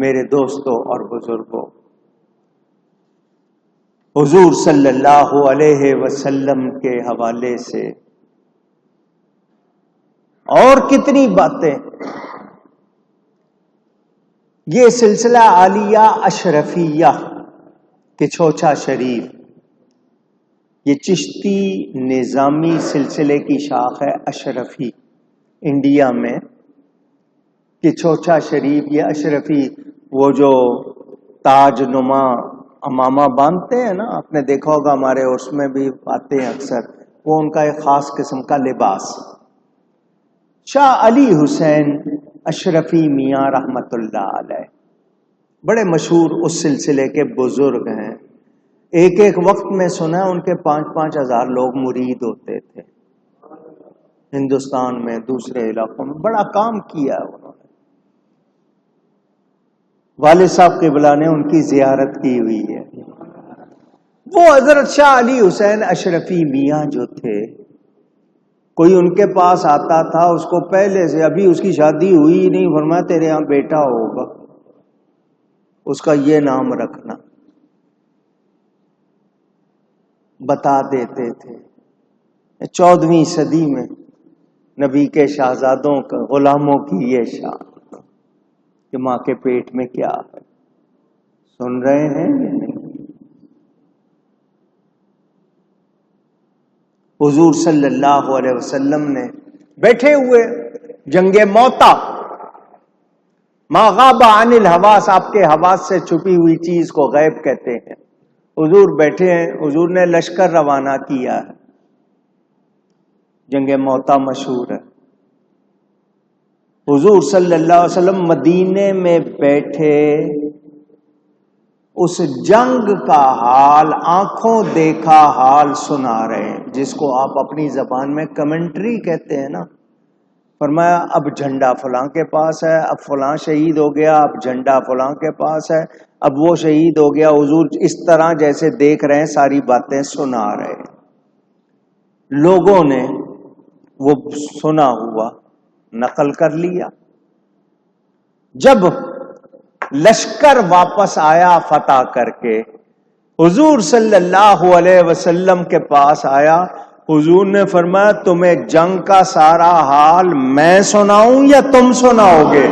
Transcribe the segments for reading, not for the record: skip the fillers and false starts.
میرے دوستوں اور بزرگوں، حضور صلی اللہ علیہ وسلم کے حوالے سے اور کتنی باتیں. یہ سلسلہ عالیہ اشرفیہ کہ چھوچا شریف، یہ چشتی نظامی سلسلے کی شاخ ہے اشرفی انڈیا میں، کہ چھوچا شریف یہ اشرفی، وہ جو تاج نما امامہ باندھتے ہیں نا، آپ نے دیکھا ہوگا ہمارے عرس میں بھی آتے ہیں اکثر، وہ ان کا ایک خاص قسم کا لباس. شاہ علی حسین اشرفی میاں رحمت اللہ علیہ بڑے مشہور اس سلسلے کے بزرگ ہیں. ایک ایک وقت میں سنا ان کے 5-5 ہزار لوگ مرید ہوتے تھے ہندوستان میں، دوسرے علاقوں میں بڑا کام کیا انہوں نے. والد صاحب قبلہ نے ان کی زیارت کی ہوئی ہے. وہ حضرت شاہ علی حسین اشرفی میاں جو تھے، کوئی ان کے پاس آتا تھا، اس کو پہلے سے، ابھی اس کی شادی ہوئی نہیں، فرمایا تیرے یہاں بیٹا ہوگا، اس کا یہ نام رکھنا، بتا دیتے تھے. 14ویں صدی میں نبی کے شہزادوں کا غلاموں کی یہ شان کہ ماں کے پیٹ میں کیا ہے. سن رہے ہیں یا نہیں؟ حضور صلی اللہ علیہ وسلم نے بیٹھے ہوئے جنگ موتا، ما غاب عن الحواس، آپ کے حواس سے چھپی ہوئی چیز کو غیب کہتے ہیں. حضور بیٹھے ہیں، حضور نے لشکر روانہ کیا ہے، جنگ موتا مشہور ہے. حضور صلی اللہ علیہ وسلم مدینے میں بیٹھے، اس جنگ کا حال، آنکھوں دیکھا حال سنا رہے ہیں، جس کو آپ اپنی زبان میں کمنٹری کہتے ہیں نا. فرمایا اب جھنڈا فلاں کے پاس ہے، اب فلاں شہید ہو گیا، اب جھنڈا فلاں کے پاس ہے، اب وہ شہید ہو گیا. حضور اس طرح جیسے دیکھ رہے ہیں، ساری باتیں سنا رہے ہیں. لوگوں نے وہ سنا ہوا نقل کر لیا. جب لشکر واپس آیا فتح کر کے، حضور صلی اللہ علیہ وسلم کے پاس آیا، حضور نے فرمایا تمہیں جنگ کا سارا حال میں سناؤں یا تم سناؤ گے؟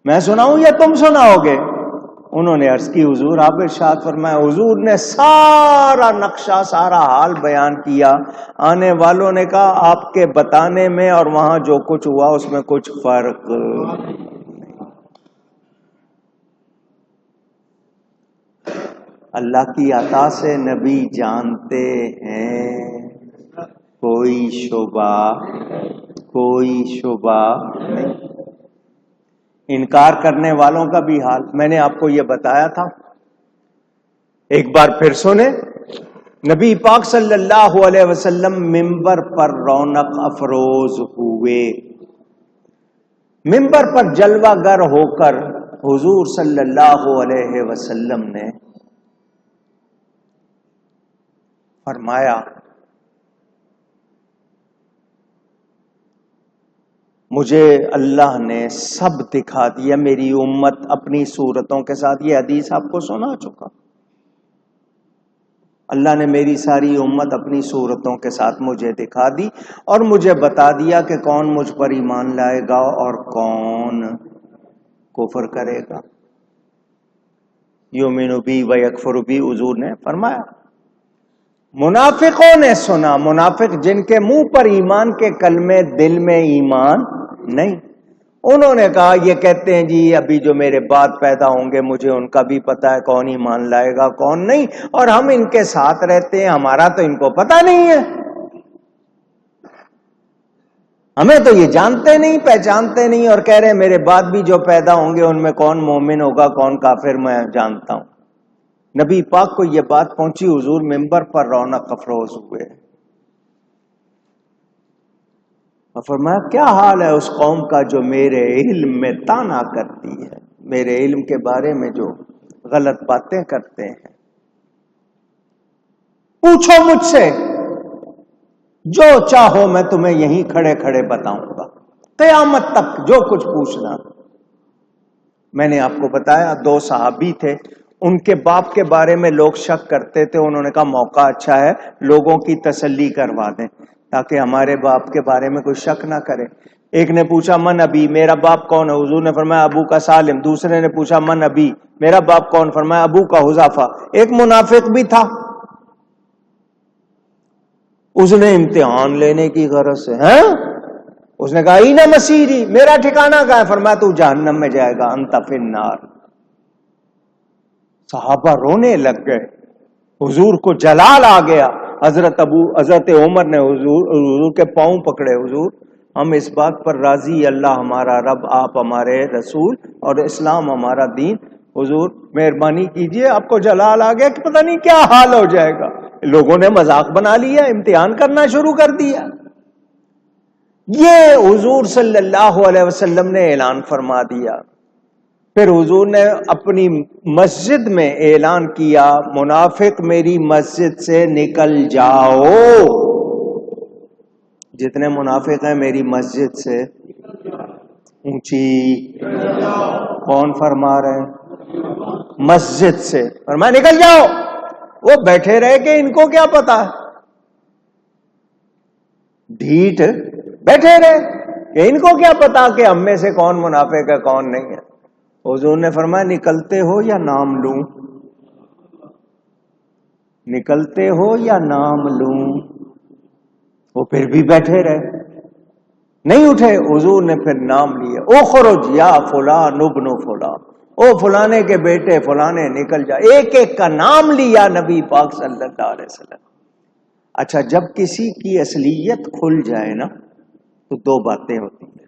میں سناؤں یا تم سناؤ گے؟ انہوں نے عرض کی حضور آپ ارشاد فرمائے. حضور نے سارا نقشہ، سارا حال بیان کیا. آنے والوں نے کہا آپ کے بتانے میں اور وہاں جو کچھ ہوا اس میں کچھ فرق نہیں. اللہ کی عطا سے نبی جانتے ہیں، کوئی شبہ نہیں. انکار کرنے والوں کا بھی حال میں نے آپ کو یہ بتایا تھا. ایک بار پھر سنیں، نبی پاک صلی اللہ علیہ وسلم منبر پر رونق افروز ہوئے. منبر پر جلوہ گر ہو کر حضور صلی اللہ علیہ وسلم نے فرمایا مجھے اللہ نے سب دکھا دیا، میری امت اپنی صورتوں کے ساتھ. یہ حدیث آپ کو سنا چکا. اللہ نے میری ساری امت اپنی صورتوں کے ساتھ مجھے دکھا دی اور مجھے بتا دیا کہ کون مجھ پر ایمان لائے گا اور کون کفر کرے گا. یؤمن بی و یکفر بی، حضور نے فرمایا. منافقوں نے سنا، منافق جن کے منہ پر ایمان کے کلمے، دل میں ایمان نہیں. انہوں نے کہا یہ کہتے ہیں جی ابھی جو میرے بعد پیدا ہوں گے مجھے ان کا بھی پتا ہے کون ایمان لائے گا کون نہیں، اور ہم ان کے ساتھ رہتے ہیں، ہمارا تو ان کو پتا نہیں ہے، ہمیں تو یہ جانتے نہیں، پہچانتے نہیں، اور کہہ رہے ہیں میرے بعد بھی جو پیدا ہوں گے ان میں کون مومن ہوگا کون کافر میں جانتا ہوں. نبی پاک کو یہ بات پہنچی، حضور منبر پر رونق افروز ہوئے اور فرمایا کیا حال ہے اس قوم کا جو میرے علم میں طعنا کرتی ہے، میرے علم کے بارے میں جو غلط باتیں کرتے ہیں. پوچھو مجھ سے جو چاہو میں تمہیں یہیں کھڑے کھڑے بتاؤں گا. قیامت تک جو کچھ پوچھنا. میں نے آپ کو بتایا 2 صحابی تھے, ان کے باپ کے بارے میں لوگ شک کرتے تھے, انہوں نے کہا موقع اچھا ہے لوگوں کی تسلی کروا دیں تاکہ ہمارے باپ کے بارے میں کوئی شک نہ کرے. ایک نے پوچھا من ابی, میرا باپ کون ہے؟ حضور نے فرمایا ابو کا سالم. دوسرے نے پوچھا من ابی, میرا باپ کون؟ فرمایا ابو کا حذیفہ. ایک منافق بھی تھا, اس نے امتحان لینے کی غرض سے اس نے کہا اینا مسیری, میرا ٹھکانہ کہاں ہے؟ فرمایا تو جہنم میں جائے گا, انت فی النار. صحابہ رونے لگ گئے, حضور کو جلال آ گیا. حضرت عمر نے حضور کے پاؤں پکڑے, حضور ہم اس بات پر راضی, اللہ ہمارا رب, آپ ہمارے رسول, اور اسلام ہمارا دین. حضور مہربانی کیجئے, آپ کو جلال آ گیا کہ پتہ نہیں کیا حال ہو جائے گا. لوگوں نے مذاق بنا لیا, امتحان کرنا شروع کر دیا. یہ حضور صلی اللہ علیہ وسلم نے اعلان فرما دیا. پھر حضور نے اپنی مسجد میں اعلان کیا منافق میری مسجد سے نکل جاؤ. جتنے منافق ہیں میری مسجد سے اونچی. کون فرما رہے ہیں؟ مسجد سے فرمایا نکل جاؤ. وہ بیٹھے رہے کہ ان کو کیا پتا, ڈھیٹ بیٹھے رہے کہ ان کو کیا پتا کہ ہم میں سے کون منافق ہے کون نہیں ہے. حضور نے فرمایا نکلتے ہو یا نام لوں؟ نکلتے ہو یا نام لوں؟ وہ پھر بھی بیٹھے رہے, نہیں اٹھے. حضور نے پھر نام لیا, اخرج یا فلان ابن فلان, او فلانے کے بیٹے فلانے نکل جا. ایک ایک کا نام لیا نبی پاک صلی اللہ علیہ وسلم. اچھا, جب کسی کی اصلیت کھل جائے نا تو 2 باتیں ہوتی ہیں.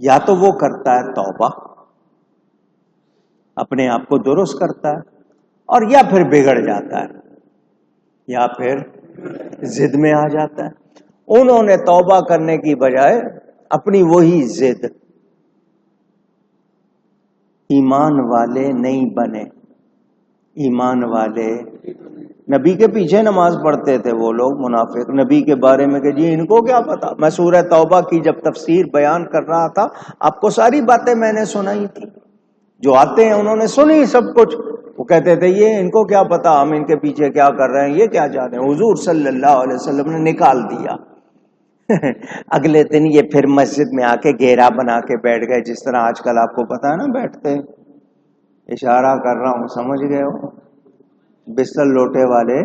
یا تو وہ کرتا ہے توبہ, اپنے آپ کو درست کرتا ہے, اور یا پھر بگڑ جاتا ہے, یا پھر ضد میں آ جاتا ہے. انہوں نے توبہ کرنے کی بجائے اپنی وہی ضد, ایمان والے نہیں بنے. ایمان والے نبی کے پیچھے نماز پڑھتے تھے وہ لوگ منافق, نبی کے بارے میں کہ جی ان کو کیا پتا. میں سورہ توبہ کی جب تفسیر بیان کر رہا تھا آپ کو ساری باتیں میں نے سنائی تھی. جو آتے ہیں انہوں نے سنی سب کچھ. وہ کہتے تھے یہ ان کو کیا پتا ہم ان کے پیچھے کیا کر رہے ہیں, یہ کیا جانے. حضور صلی اللہ علیہ وسلم نے نکال دیا. اگلے دن یہ پھر مسجد میں آ کے گھیرا بنا کے بیٹھ گئے, جس طرح آج کل آپ کو پتا ہے نا بیٹھتے. اشارہ کر رہا ہوں, سمجھ گئے ہو, بستر لوٹے والے.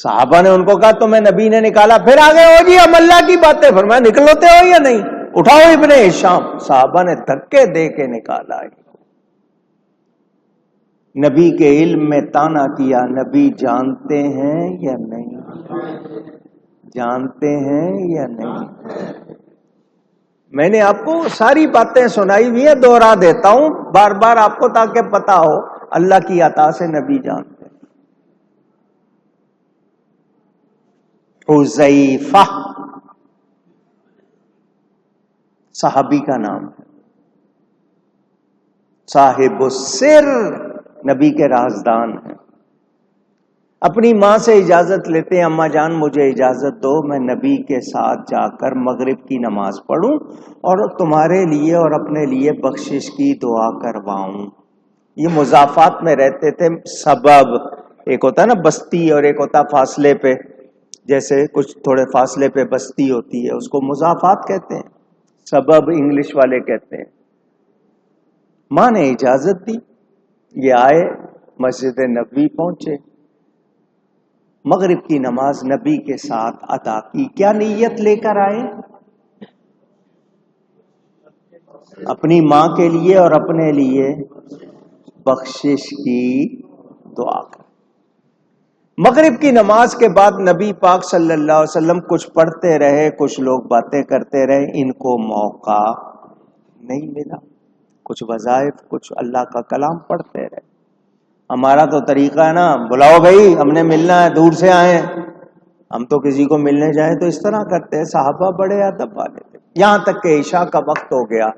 صحابہ نے ان کو کہا تمہیں نبی نے نکالا, پھر آگے ہو جی ہم اللہ کی باتیں. فرمایا نکلوتے ہو یا نہیں, اٹھاؤ ابن ہشام. صحابہ نے دھکے دے کے نکالا. نبی کے علم میں تانا کیا, نبی جانتے ہیں یا نہیں, جانتے ہیں یا نہیں. میں نے آپ کو ساری باتیں سنائی ہوئی ہیں, دوہرا دیتا ہوں بار بار آپ کو تاکہ پتا ہو. اللہ کی عطا سے نبی جانتے ہیں. حذیفہ صحابی کا نام ہے, صاحب السر, نبی کے رازدان ہیں. اپنی ماں سے اجازت لیتے ہیں, اماں جان مجھے اجازت دو میں نبی کے ساتھ جا کر مغرب کی نماز پڑھوں اور تمہارے لیے اور اپنے لیے بخشش کی دعا کرواؤں. یہ مضافات میں رہتے تھے. سبب ایک ہوتا ہے نا بستی, اور ایک ہوتا فاصلے پہ, جیسے کچھ تھوڑے فاصلے پہ بستی ہوتی ہے, اس کو مضافات کہتے ہیں. سبب انگلش والے کہتے ہیں. ماں نے اجازت دی, یہ آئے مسجد نبوی پہنچے, مغرب کی نماز نبی کے ساتھ ادا کی. کیا نیت لے کر آئے؟ اپنی ماں کے لیے اور اپنے لیے بخشش کی دعا کر. مغرب کی نماز کے بعد نبی پاک صلی اللہ علیہ وسلم کچھ پڑھتے رہے, کچھ لوگ باتیں کرتے رہے. ان کو موقع نہیں ملا. کچھ وظائف, کچھ اللہ کا کلام پڑھتے رہے. ہمارا تو طریقہ ہے نا, بلاؤ بھائی ہم نے ملنا ہے, دور سے آئے. ہم تو کسی کو ملنے جائیں تو اس طرح کرتے ہیں. صحابہ بڑے ادب والے تھے. یہاں تک کہ عشاء کا وقت ہو گیا.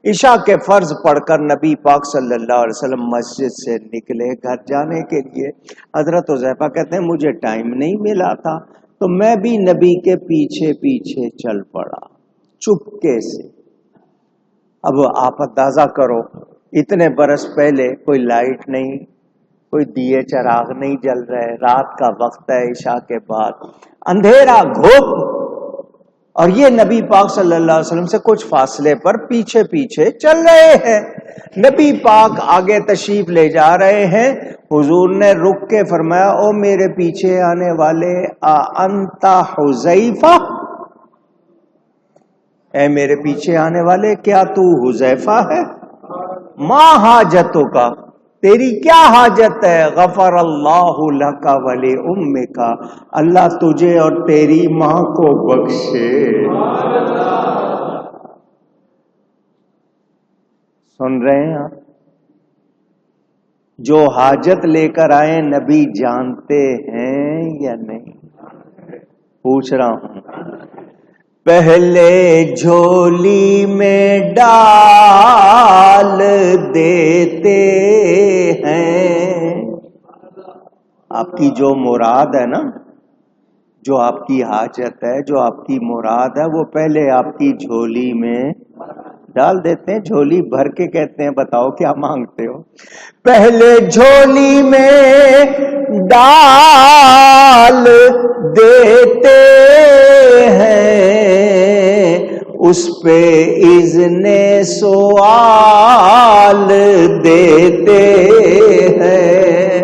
عشاء کے فرض پڑھ کر نبی پاک صلی اللہ علیہ وسلم مسجد سے نکلے گھر جانے کے لیے. حضرت حذیفہ کہتے ہیں مجھے ٹائم نہیں ملا تھا تو میں بھی نبی کے پیچھے پیچھے چل پڑا چپکے سے. اب آپ اندازہ کرو، اتنے برس پہلے کوئی لائٹ نہیں، کوئی دیے چراغ نہیں جل رہے، رات کا وقت ہے، عشاء کے بعد اندھیرا گھوپ، اور یہ نبی پاک صلی اللہ علیہ وسلم سے کچھ فاصلے پر پیچھے پیچھے چل رہے ہیں. نبی پاک آگے تشریف لے جا رہے ہیں، حضور نے رک کے فرمایا او میرے پیچھے آنے والے، انت حذیفہ، اے میرے پیچھے آنے والے کیا تو حذیفہ ہے؟ ما حاجتک، تیری کیا حاجت ہے؟ غفر اللہ لک ولی امک، اللہ تجھے اور تیری ماں کو بخشے. سن رہے ہیں آپ؟ جو حاجت لے کر آئے نبی جانتے ہیں یا نہیں؟ پوچھ رہا ہوں. پہلے جھولی میں ڈال دیتے ہیں، آپ کی جو مراد ہے نا، جو آپ کی حاجت ہے، جو آپ کی مراد ہے، وہ پہلے آپ کی جھولی میں ڈال دیتے ہیں. جھولی بھر کے کہتے ہیں بتاؤ کیا مانگتے ہو. پہلے جھولی میں ڈال دیتے ہیں، اس پہ اذن سوال دیتے ہیں.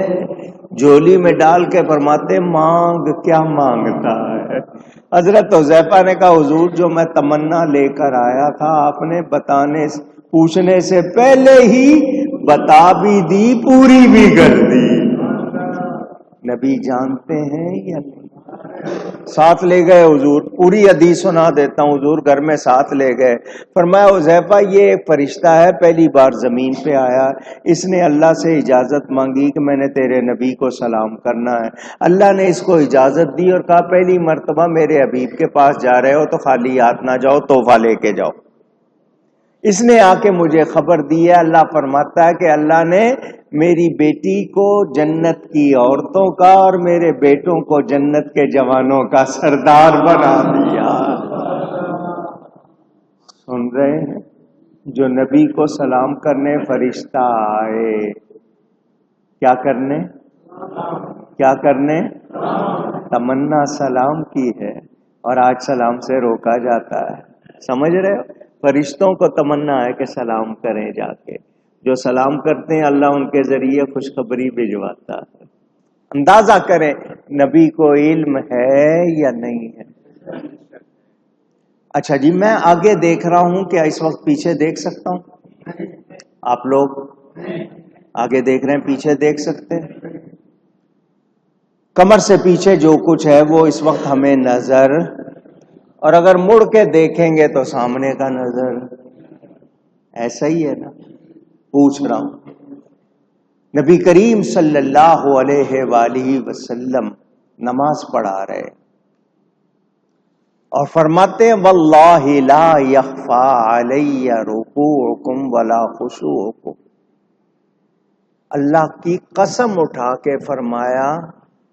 جھولی میں ڈال کے فرماتے مانگ، کیا مانگتا ہے؟ حضرت حذیفہ نے کہا حضور جو میں تمنا لے کر آیا تھا آپ نے پوچھنے سے پہلے ہی بتا بھی دی، پوری بھی کر دی. نبی جانتے ہیں یا نہیں؟ ساتھ لے گئے حضور، پوری حدیث سنا دیتا ہوں. حضور گھر میں ساتھ لے گئے، فرمایا حذیفہ یہ فرشتہ ہے، پہلی بار زمین پہ آیا، اس نے اللہ سے اجازت مانگی کہ میں نے تیرے نبی کو سلام کرنا ہے. اللہ نے اس کو اجازت دی اور کہا پہلی مرتبہ میرے حبیب کے پاس جا رہے ہو تو خالی ہاتھ نہ جاؤ، تحفہ لے کے جاؤ. اس نے آ کے مجھے خبر دی ہے. اللہ فرماتا ہے کہ اللہ نے میری بیٹی کو جنت کی عورتوں کا اور میرے بیٹوں کو جنت کے جوانوں کا سردار بنا دیا. سن رہے ہیں؟ جو نبی کو سلام کرنے فرشتہ آئے، کیا کرنے؟ کیا کرنے؟ تمنا سلام کی ہے، اور آج سلام سے روکا جاتا ہے. سمجھ رہے ہو؟ فرشتوں کو تمنا ہے کہ سلام کریں جا کے. جو سلام کرتے ہیں اللہ ان کے ذریعے خوشخبری بھجواتا ہے. اندازہ کریں نبی کو علم ہے یا نہیں ہے. اچھا جی، میں آگے دیکھ رہا ہوں، کیا اس وقت پیچھے دیکھ سکتا ہوں؟ آپ لوگ آگے دیکھ رہے ہیں، پیچھے دیکھ سکتے ہیں؟ کمر سے پیچھے جو کچھ ہے وہ اس وقت ہمیں نظر، اور اگر مڑ کے دیکھیں گے تو سامنے کا نظر. ایسا ہی ہے نا؟ پوچھ رہا ہوں. نبی کریم صلی اللہ علیہ وآلہ وسلم نماز پڑھا رہے اور فرماتے ہیں واللہ لا یخفی علی رکوعکم ولا خشوعکم. اللہ کی قسم اٹھا کے فرمایا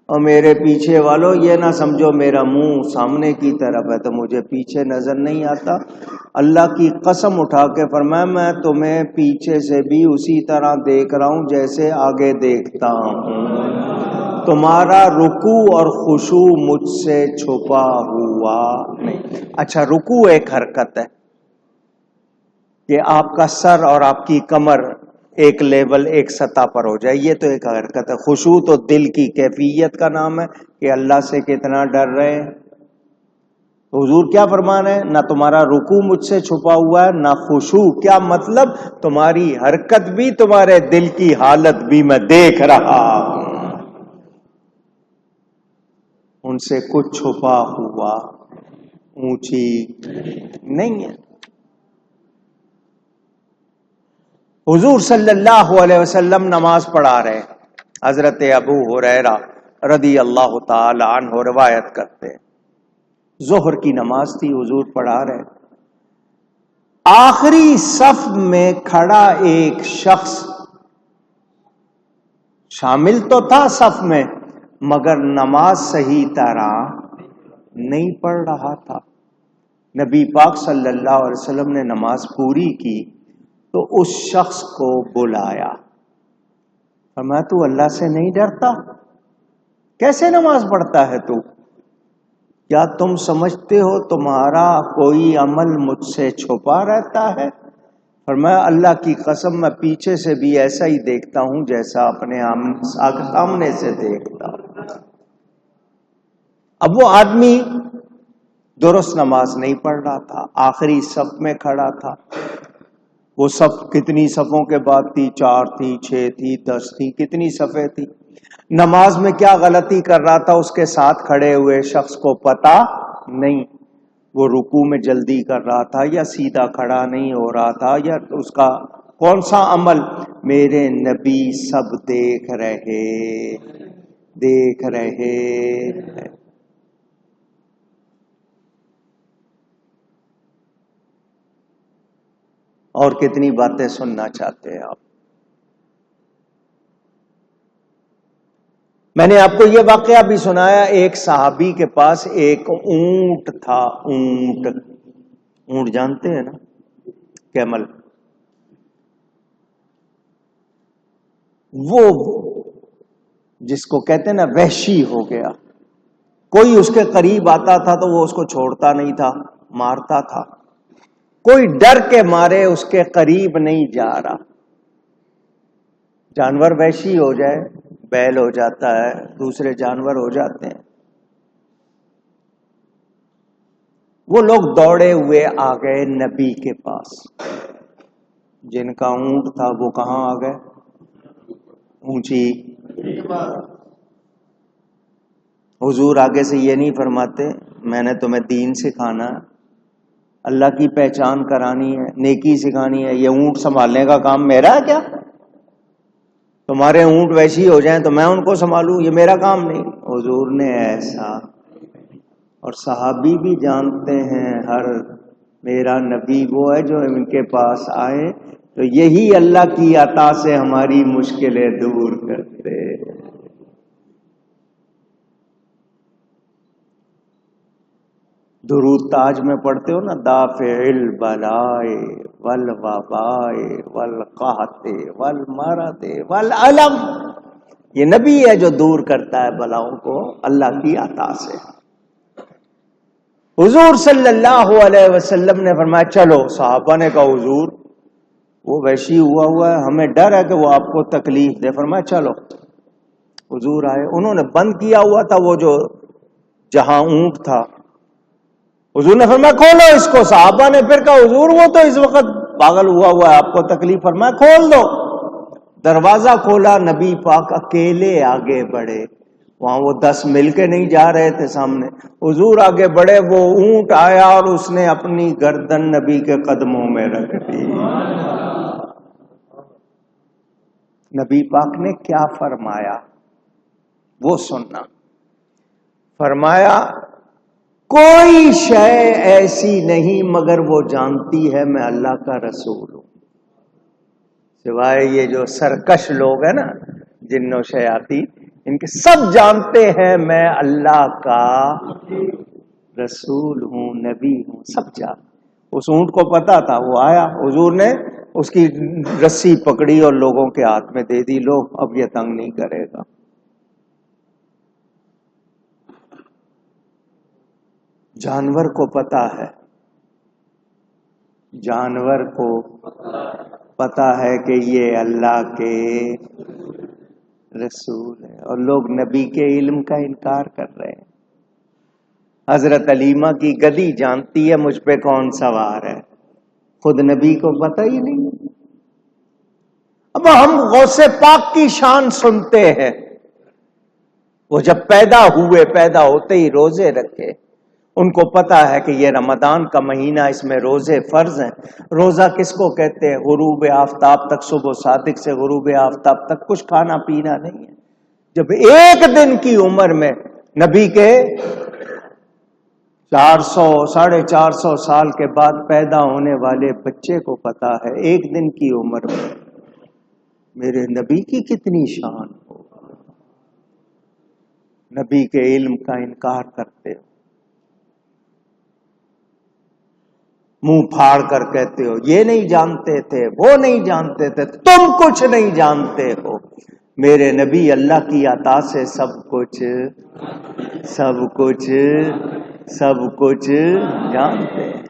اور میرے پیچھے والوں یہ نہ سمجھو میرا منہ سامنے کی طرف ہے تو مجھے پیچھے نظر نہیں آتا. اللہ کی قسم اٹھا کے فرمایا میں تمہیں پیچھے سے بھی اسی طرح دیکھ رہا ہوں جیسے آگے دیکھتا ہوں. تمہارا رکوع اور خشوع مجھ سے چھپا ہوا نہیں. اچھا، رکوع ایک حرکت ہے کہ آپ کا سر اور آپ کی کمر ایک لیول، ایک سطح پر ہو جائے، یہ تو ایک حرکت ہے. خشوع تو دل کی کیفیت کا نام ہے کہ اللہ سے کتنا ڈر رہے ہیں. حضور کیا فرما رہے ہیں؟ نہ تمہارا رکوع مجھ سے چھپا ہوا ہے نہ خشوع. کیا مطلب؟ تمہاری حرکت بھی، تمہارے دل کی حالت بھی میں دیکھ رہا ہوں. ان سے کچھ چھپا ہوا اونچی نہیں ہے. حضور صلی اللہ علیہ وسلم نماز پڑھا رہے. حضرت ابو ہریرہ رضی اللہ تعالی عنہ روایت کرتے ہیں ظہر کی نماز تھی، حضور پڑھا رہے. آخری صف میں کھڑا ایک شخص شامل تو تھا صف میں، مگر نماز صحیح طرح نہیں پڑھ رہا تھا. نبی پاک صلی اللہ علیہ وسلم نے نماز پوری کی تو اس شخص کو بلایا. فرمایا تو اللہ سے نہیں ڈرتا؟ کیسے نماز پڑھتا ہے تو؟ کیا تم سمجھتے ہو تمہارا کوئی عمل مجھ سے چھپا رہتا ہے؟ فرمایا اللہ کی قسم میں پیچھے سے بھی ایسا ہی دیکھتا ہوں جیسا اپنے سامنے سے دیکھتا ہوں. اب وہ آدمی درست نماز نہیں پڑھ رہا تھا، آخری صف میں کھڑا تھا. وہ صف کتنی صفوں کے بعد تھی؟ 4 تھی، 6 تھی، 10 تھی، کتنی صفیں تھی. نماز میں کیا غلطی کر رہا تھا اس کے ساتھ کھڑے ہوئے شخص کو پتا نہیں. وہ رکوع میں جلدی کر رہا تھا یا سیدھا کھڑا نہیں ہو رہا تھا یا اس کا کون سا عمل؟ میرے نبی سب دیکھ رہے. اور کتنی باتیں سننا چاہتے ہیں آپ؟ میں نے آپ کو یہ واقعہ بھی سنایا. ایک صحابی کے پاس ایک اونٹ تھا. اونٹ جانتے ہیں نا، کیمل. وہ جس کو کہتے ہیں نا وحشی ہو گیا. کوئی اس کے قریب آتا تھا تو وہ اس کو چھوڑتا نہیں تھا، مارتا تھا. کوئی ڈر کے مارے اس کے قریب نہیں جا رہا. جانور وحشی ہو جائے، بیل ہو جاتا ہے، دوسرے جانور ہو جاتے ہیں. وہ لوگ دوڑے ہوئے آ گئے نبی کے پاس. جن کا اونٹ تھا وہ کہاں آ گئے؟ اونچی. حضور آگے سے یہ نہیں فرماتے میں نے تمہیں دین سکھانا ہے، اللہ کی پہچان کرانی ہے، نیکی سکھانی ہے، یہ اونٹ سنبھالنے کا کام میرا ہے کیا؟ تمہارے اونٹ ویسی ہو جائیں تو میں ان کو سنبھالوں، یہ میرا کام نہیں. حضور نے ایسا، اور صحابی بھی جانتے ہیں ہر میرا نبی وہ ہے جو ان کے پاس آئے تو یہی اللہ کی عطا سے ہماری مشکلیں دور کرتے. درود تاج میں پڑھتے ہو نا، دافع البلائے والوبائے والقحط والمرض والالم. یہ نبی ہے جو دور کرتا ہے بلاؤں کو اللہ کی عطا سے. حضور صلی اللہ علیہ وسلم نے فرمایا چلو. صحابہ نے کہا حضور وہ ویشی ہوا ہے، ہمیں ڈر ہے کہ وہ آپ کو تکلیف دے. فرمایا چلو. حضور آئے، انہوں نے بند کیا ہوا تھا وہ جو جہاں اونٹ تھا. حضور نے فرمایا کھولو اس کو. صحابہ نے پھر کہا حضور وہ تو اس وقت پاگل ہوا ہے، آپ کو تکلیف. فرمایا کھول دو. دروازہ کھولا، نبی پاک اکیلے آگے بڑھے. وہاں وہ 10 مل کے نہیں جا رہے تھے سامنے. حضور آگے بڑھے، وہ اونٹ آیا اور اس نے اپنی گردن نبی کے قدموں میں رکھ دی. نبی پاک نے کیا فرمایا وہ سننا. فرمایا کوئی شے ایسی نہیں مگر وہ جانتی ہے میں اللہ کا رسول ہوں. سوائے یہ جو سرکش لوگ ہیں نا، جن و شیاطین، ان کے سب جانتے ہیں میں اللہ کا رسول ہوں، نبی ہوں، سب جانتے. اس اونٹ کو پتا تھا. وہ آیا، حضور نے اس کی رسی پکڑی اور لوگوں کے ہاتھ میں دے دی. لو اب یہ تنگ نہیں کرے گا. جانور کو پتا ہے، جانور کو پتا ہے کہ یہ اللہ کے رسول ہے، اور لوگ نبی کے علم کا انکار کر رہے ہیں. حضرت علیمہ کی گدی جانتی ہے مجھ پہ کون سوار ہے، خود نبی کو پتہ ہی نہیں. اب ہم غوث پاک کی شان سنتے ہیں. وہ جب پیدا ہوتے ہی روزے رکھے. ان کو پتا ہے کہ یہ رمضان کا مہینہ، اس میں روزے فرض ہیں. روزہ کس کو کہتے ہیں؟ غروب آفتاب تک، صبح صادق سے غروب آفتاب تک کچھ کھانا پینا نہیں ہے. جب ایک دن کی عمر میں نبی کے 400-450 سال کے بعد پیدا ہونے والے بچے کو پتا ہے ایک دن کی عمر میں میرے نبی کی کتنی شان ہو، نبی کے علم کا انکار کرتے ہو. منہ پھاڑ کر کہتے ہو یہ نہیں جانتے تھے، وہ نہیں جانتے تھے، تم کچھ نہیں جانتے ہو۔ میرے نبی اللہ کی عطا سے سب کچھ جانتے ہیں۔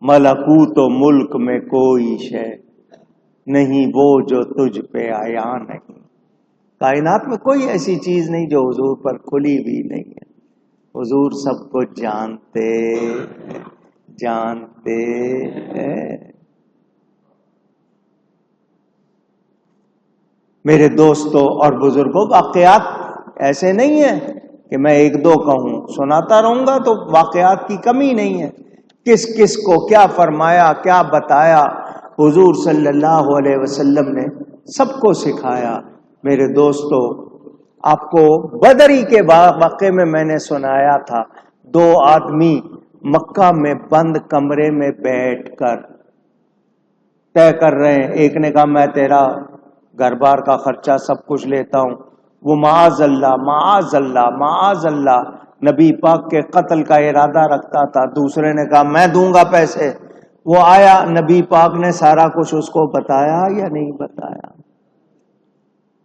ملکوت و ملک میں کوئی شے نہیں وہ جو تجھ پہ آیا نہیں۔ کائنات میں کوئی ایسی چیز نہیں جو حضور پر کھلی بھی نہیں ہے۔ حضور سب کو جانتے ہیں۔ میرے دوستوں اور بزرگوں، واقعات ایسے نہیں ہیں کہ میں ایک دو کہوں، سناتا رہوں گا تو واقعات کی کمی نہیں ہے۔ کس کس کو کیا فرمایا، کیا بتایا، حضور صلی اللہ علیہ وسلم نے سب کو سکھایا۔ میرے دوستو، آپ کو بدری کے واقعے میں نے سنایا تھا، دو آدمی مکہ میں بند کمرے میں بیٹھ کر طے کر رہے ہیں۔ ایک نے کہا میں تیرا گھر بار کا خرچہ سب کچھ لیتا ہوں، وہ معاذ اللہ معاذ اللہ معاذ اللہ نبی پاک کے قتل کا ارادہ رکھتا تھا۔ دوسرے نے کہا میں دوں گا پیسے۔ وہ آیا، نبی پاک نے سارا کچھ اس کو بتایا یا نہیں بتایا؟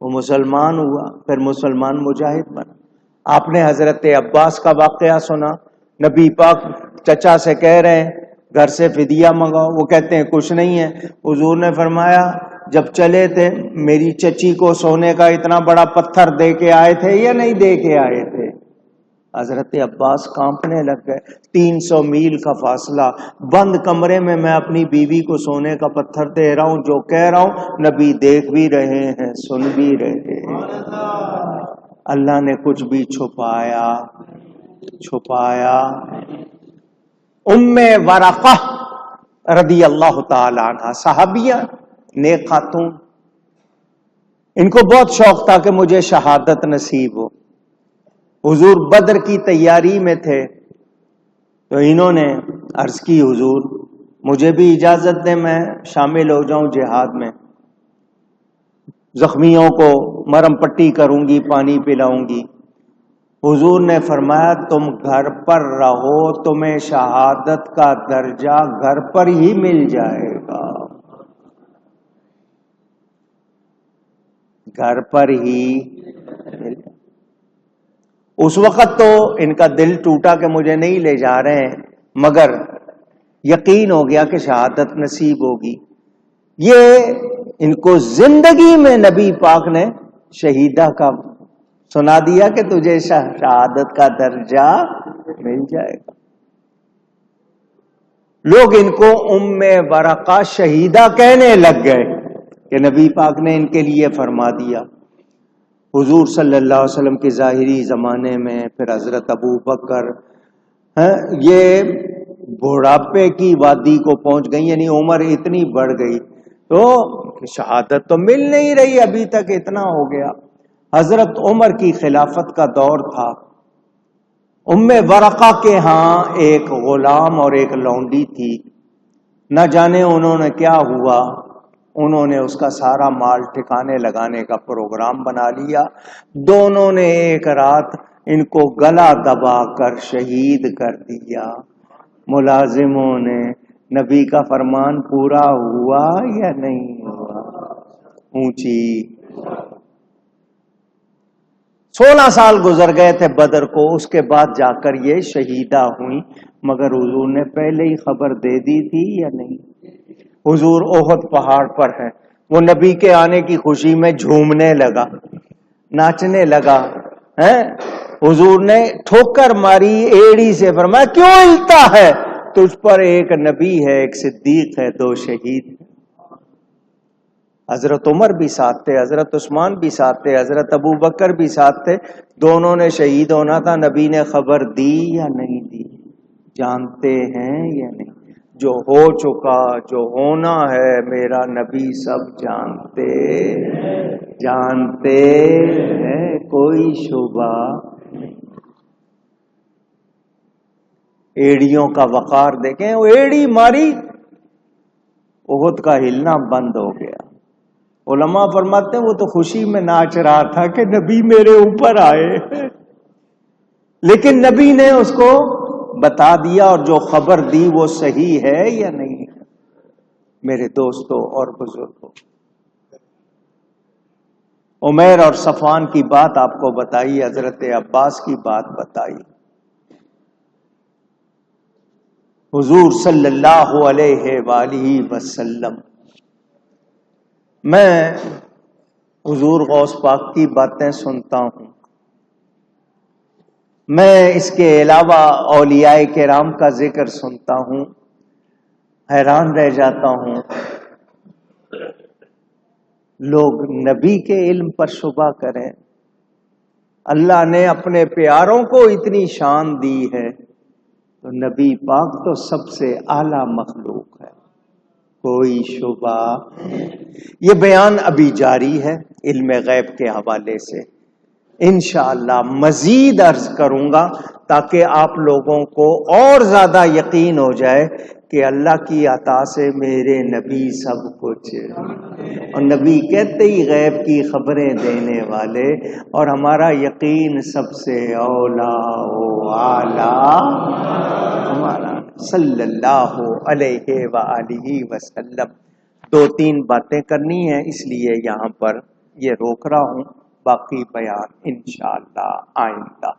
وہ مسلمان ہوا، پھر مسلمان مجاہد بنا۔ آپ نے حضرت عباس کا واقعہ سنا، نبی پاک چچا سے کہہ رہے ہیں گھر سے فدیہ منگاؤ، وہ کہتے ہیں کچھ نہیں ہے۔ حضور نے فرمایا جب چلے تھے میری چچی کو سونے کا اتنا بڑا پتھر دے کے آئے تھے یا نہیں دے کے آئے تھے؟ حضرت عباس کانپنے لگ گئے۔ 300 میل کا فاصلہ، بند کمرے میں میں اپنی بیوی کو سونے کا پتھر دے رہا ہوں، جو کہہ رہا ہوں نبی دیکھ بھی رہے ہیں، سن بھی رہے ہیں۔ اللہ نے کچھ بھی چھپایا ام ورقہ رضی اللہ تعالی عنہ، صحابیہ، نیک خاتون، ان کو بہت شوق تھا کہ مجھے شہادت نصیب ہو۔ حضور بدر کی تیاری میں تھے تو انہوں نے عرض کی حضور مجھے بھی اجازت دیں میں شامل ہو جاؤں جہاد میں، زخمیوں کو مرم پٹی کروں گی، پانی پلاؤں گی۔ حضور نے فرمایا تم گھر پر رہو، تمہیں شہادت کا درجہ گھر پر ہی مل جائے گا، گھر پر ہی مل جائے۔ اس وقت تو ان کا دل ٹوٹا کہ مجھے نہیں لے جا رہے ہیں، مگر یقین ہو گیا کہ شہادت نصیب ہوگی۔ یہ ان کو زندگی میں نبی پاک نے شہیدہ کا سنا دیا کہ تجھے شہادت کا درجہ مل جائے گا۔ لوگ ان کو ام ورقہ شہیدہ کہنے لگ گئے کہ نبی پاک نے ان کے لیے فرما دیا۔ حضور صلی اللہ علیہ وسلم کے ظاہری زمانے میں پھر حضرت ابو بکر یہ بڑھاپے کی وادی کو پہنچ گئی، یعنی عمر اتنی بڑھ گئی تو شہادت تو مل نہیں رہی، ابھی تک اتنا ہو گیا۔ حضرت عمر کی خلافت کا دور تھا۔ ام ورقہ کے ہاں ایک غلام اور ایک لونڈی تھی، نہ جانے انہوں نے کیا ہوا، انہوں نے اس کا سارا مال ٹھکانے لگانے کا پروگرام بنا لیا۔ دونوں نے ایک رات ان کو گلا دبا کر شہید کر دیا۔ ملازموں نے نبی کا فرمان پورا ہوا یا نہیں ہوا؟ اونچی 16 سال گزر گئے تھے بدر کو، اس کے بعد جا کر یہ شہیدہ ہوئی، مگر حضور نے پہلے ہی خبر دے دی تھی یا نہیں؟ حضور احد پہاڑ پر ہے، وہ نبی کے آنے کی خوشی میں جھومنے لگا، ناچنے لگا۔ حضور نے ٹھوکر ماری ایڑی سے، فرمایا کیوں ہلتا ہے؟ تجھ پر ایک نبی ہے، ایک صدیق ہے، 2 شہید ہیں۔ حضرت عمر بھی ساتھ تھے، حضرت عثمان بھی ساتھ تھے، حضرت ابو بکر بھی ساتھ تھے، دونوں نے شہید ہونا تھا۔ نبی نے خبر دی یا نہیں دی؟ جانتے ہیں یا نہیں؟ جو ہو چکا، جو ہونا ہے، میرا نبی سب جانتے ہیں، کوئی شبہ نہیں۔ ایڑیوں کا وقار دیکھیں، وہ ایڑی ماری، احد کا ہلنا بند ہو گیا۔ علماء فرماتے ہیں وہ تو خوشی میں ناچ رہا تھا کہ نبی میرے اوپر آئے، لیکن نبی نے اس کو بتا دیا اور جو خبر دی وہ صحیح ہے یا نہیں ہے؟ میرے دوستوں اور بزرگوں، عمیر اور صفوان کی بات آپ کو بتائی، حضرت عباس کی بات بتائی، حضور صلی اللہ علیہ وآلہ وسلم، میں حضور غوث پاک کی باتیں سنتا ہوں، میں اس کے علاوہ اولیاء کرام کا ذکر سنتا ہوں، حیران رہ جاتا ہوں، لوگ نبی کے علم پر شبہ کریں۔ اللہ نے اپنے پیاروں کو اتنی شان دی ہے تو نبی پاک تو سب سے اعلی مخلوق ہے، کوئی شبہ۔ یہ بیان ابھی جاری ہے علم غیب کے حوالے سے، انشاءاللہ مزید عرض کروں گا تاکہ آپ لوگوں کو اور زیادہ یقین ہو جائے کہ اللہ کی عطا سے میرے نبی سب کچھ، اور نبی کہتے ہی غیب کی خبریں دینے والے، اور ہمارا یقین سب سے اولا و اعلی ہمارا صلی اللہ علیہ وآلہ وسلم۔ 2-3 باتیں کرنی ہیں، اس لیے یہاں پر یہ روک رہا ہوں، باقی بیان انشاءاللہ آئندہ۔